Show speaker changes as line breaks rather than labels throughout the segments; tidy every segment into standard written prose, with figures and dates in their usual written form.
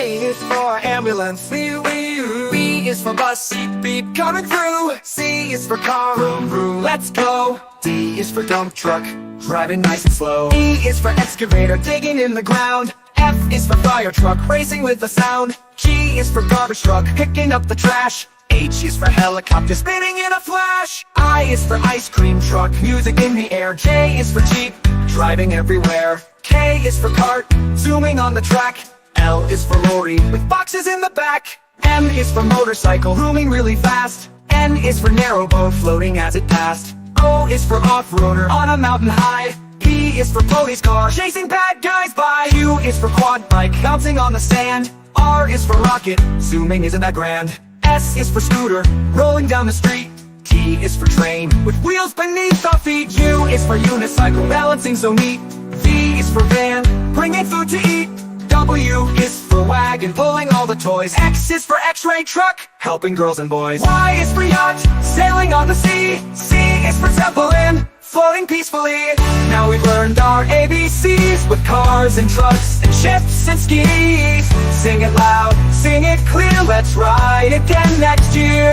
A is for ambulance, B is for bus, beep beep coming through. C is for car, vroom vroom, let's go. D is for dump truck, driving nice and slow. E is for excavator, digging in the ground. F is for fire truck, racing with the sound. G is for garbage truck, picking up the trash. H is for helicopter, spinning in a flash. I is for ice cream truck, music in the air. J is for jeep, driving everywhere. K is for cart, zooming on the track. L is for lorry, with boxes in the back. M is for motorcycle, zooming really fast. N is for narrowboat, floating as it passed. O is for off-roader, on a mountain high. P is for police car, chasing bad guys by. Q is for quad bike, bouncing on the sand. R is for rocket, zooming isn't that grand. S is for scooter, rolling down the street. T is for train, with wheels beneath our feet. U is for unicycle, balancing so neat. V is for van, bringing food to eat. W is for wagon, pulling all the toys. X is for x-ray truck, helping girls and boys. Y is for yacht, sailing on the sea. C is for zeppelin, floating peacefully. Now we've learned our ABCs, with cars and trucks and ships and skis. Sing it loud, sing it clear, let's ride again next year.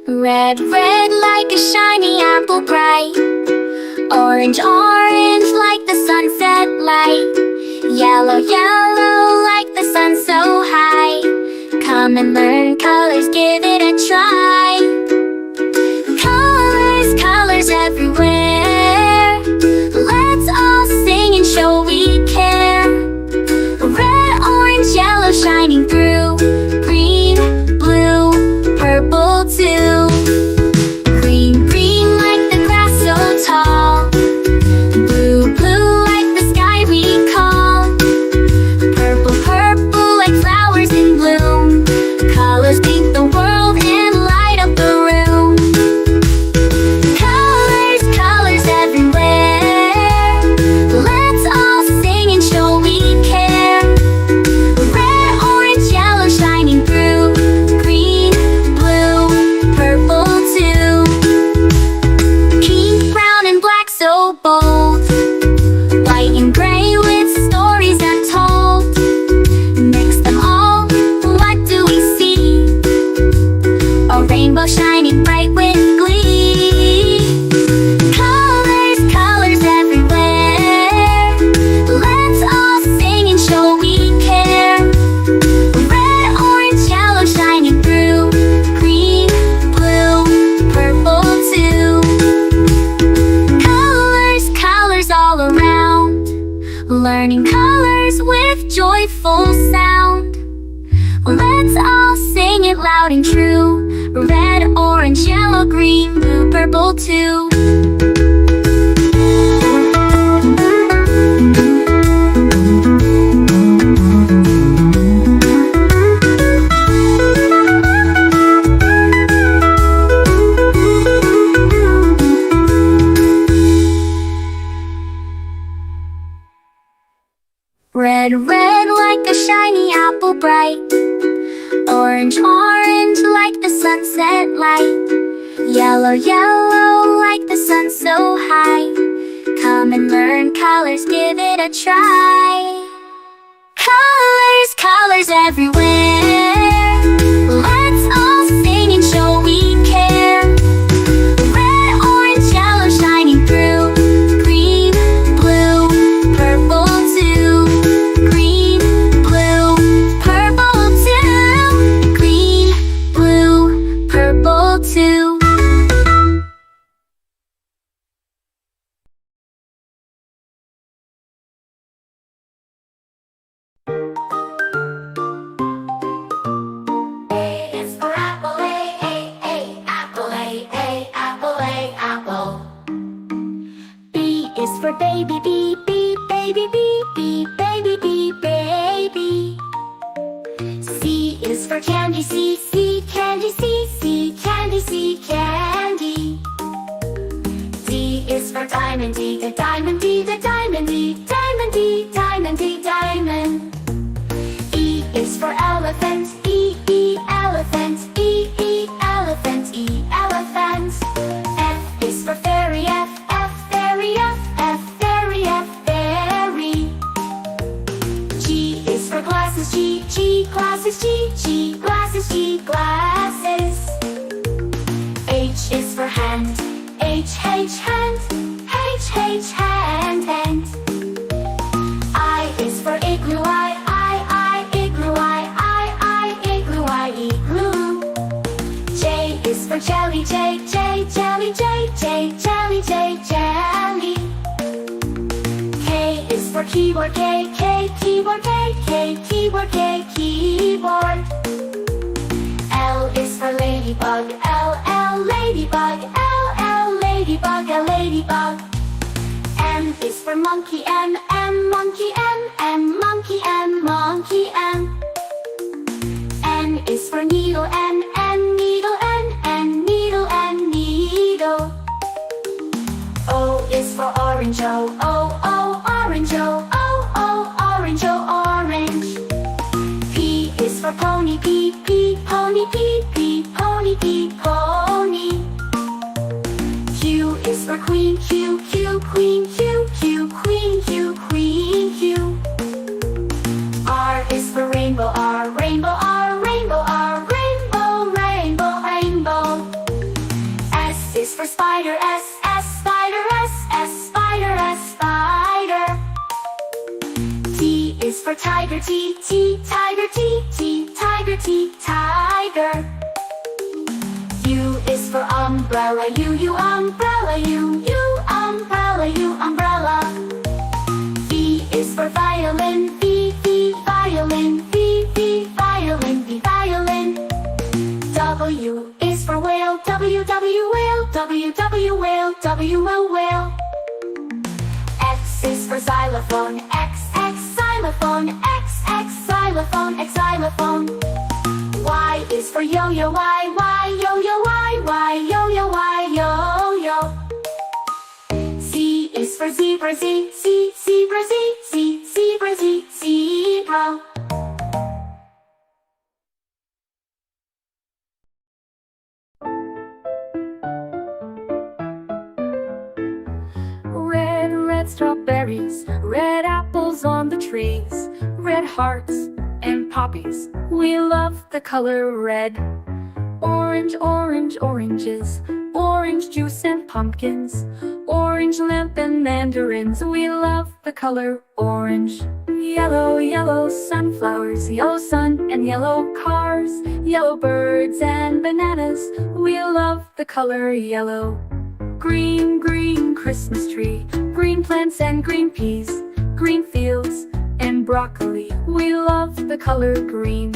Red, red like a shiny apple bright. Orange, orange like the sunset light. Yellow, yellow like the sun so high. Come and learn colors, give it a try. Colors, colors everywhere. Let's all sing and show we care. Red, orange, yellow shining through. Green, blue, purple too. Green, green like the grass so tall. Blue, blue like the sky we call. Purple, purple like flowers in bloom. Colors paint the world and light up the room. Colors, colors everywhere. Let's all sing and show we care. Red, orange, yellow shining through. Green, blue, purple too. Pink, brown and black so bold. White and gray with stories untold. Mix them all, what do we see? A rainbow shining bright with glee. Colors, colors everywhere. Let's all sing and show we care. Red, orange, yellow shining through. Green, blue, purple too. Colors, colors all around. Learning colors with joyful sound. Let's all sing it loud and true. Red, orange, yellow, green, blue, purple too. Red, red like a shiny apple bright. Orange, orange like the sunset light. Yellow, yellow like the sun so high. Come and learn colors, give it a try. Colors, colors everywhere. Let's all sing and show we care. Red, orange, yellow shining through. Green, blue, purple too. Green, blue, purple too. Green, blue, purple too.
A is for apple, A, apple, A, apple. B is for baby, B, baby, B, baby, B, baby. C is for candy, C, candy, C, candy, C, candy. D is for diamond, D, the diamond, D, the diamond, D, diamond, D, diamond, D, diamond. E is for elephant, E, elephant, E, elephant, E, elephant. F is for fairy. H hand, H hand, hand. I is for igloo, I, igloo, I, igloo, I, igloo. J is for jelly, J, jelly, J, jelly, jelly. K is for keyboard, K, keyboard, K, keyboard, keyboard. L is for ladybug, L, ladybug, L, ladybug, ladybug. M is for monkey, M, monkey, M, monkey, monkey, M. N is for needle, N, needle, N, needle, needle. O is for orange, O, orange, O, orange, orange. P is for pony, P, pony, P, pony, pony. Q is for queen, Q, queen, Q, queen, queen, Q. R is for rainbow, R, rainbow, rainbow, rainbow, rainbow. S is for spider, S, spider, S, spider, spider. T is for tiger, T, tiger, T, tiger, tiger. U is for umbrella, U, umbrella, U, umbrella, umbrella. V is for violin, V, violin, V, violin, violin. W is for whale, W, whale, W, whale, W, whale. X is for xylophone, X, xylophone, X, xylophone, xylophone. Y is for yo-yo, Y, yo-yo, Y, yo-yo, yo-yo. Z is for zebra, Z, zebra, Z, zebra, zebra.
Red, red strawberries, red apples on the trees, red hearts and poppies. We love the color red. Orange, orange, oranges, orange juice and pumpkins, orange lamp and mandarins. We love the color orange. Yellow, yellow sunflowers, yellow sun and yellow cars, yellow birds and bananas. We love the color yellow. Green, green Christmas tree, green plants and green peas, green fields and broccoli. We love the color green.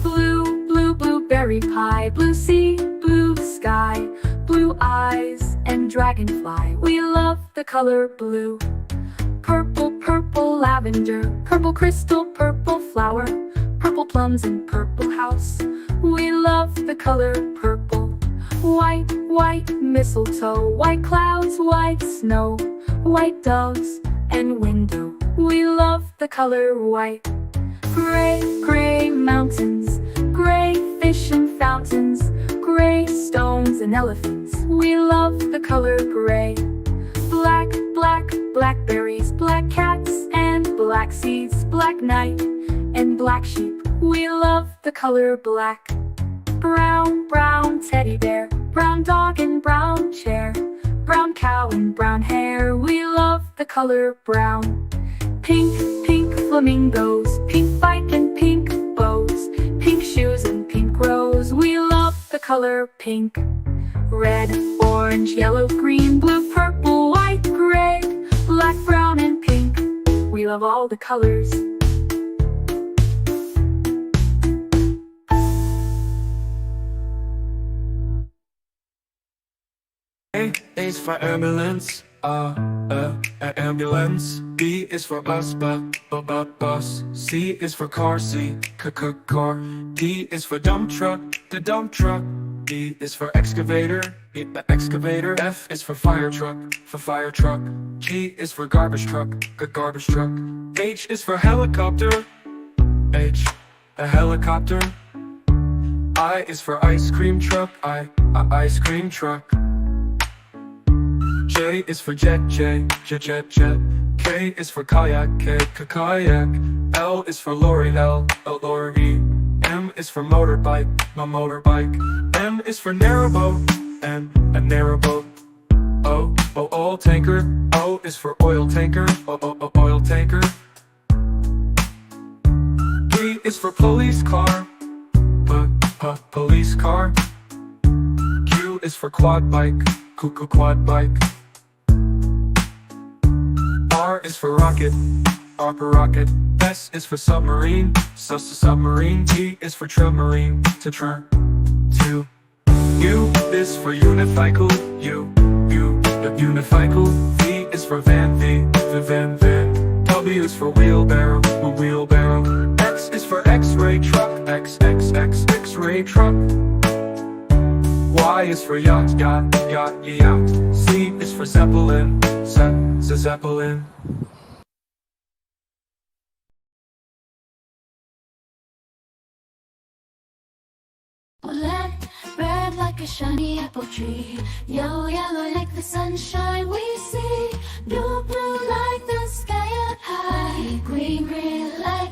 Blue, blue, blueberry pie, blue sea, blue sky, blue eyes and dragonfly. We love the color blue. Purple, purple lavender, purple crystal, purple flower, purple plums and purple house. We love the color purple. White, white mistletoe, white clouds, white snow, white doves and window. We love the color white. Gray, gray mountains, gray fish and fountains, gray stones and elephants. We love the color gray. Black, black blackberries, black cats and black seeds, black night and black sheep. We love the color black. Brown, brown teddy bear, brown dog and brown chair, brown cow and brown hair. We love the color brown. Pink, pink flamingos, pink bike and pink bows, pink shoes and pink rose. We love the color pink. Red, orange, yellow, green, blue, purple, white, gray, black, brown and pink. We love all the colors.
A is for ambulance, ambulance. B is for bus, bus. C is for car, car. D is for dump truck, the dump truck. E is for excavator, the excavator. F is for fire truck, G is for garbage truck, garbage truck. H is for helicopter, H, a helicopter. I is for ice cream truck, ice cream truck. J is for jet, jet. K is for kayak, kayak. L is for lorry, lorry. M is for motorbike, motorbike. N is for narrowboat, and a narrowboat. O oil tanker. O is for oil tanker. Oil tanker. P is for police car. Police car. Q is for quad bike. Quad bike. R is for rocket. Rocket. S is for submarine. Submarine. T is for submarine. To. U is for unicycle. Unicycle. V is for van. Van. W is for wheelbarrow. X is for X-ray truck. X-ray truck. Y is for yacht. Z is for zeppelin. Zeppelin.
Red like a shiny apple tree. Yellow like the sunshine we see. Blue like the sky up high. Green like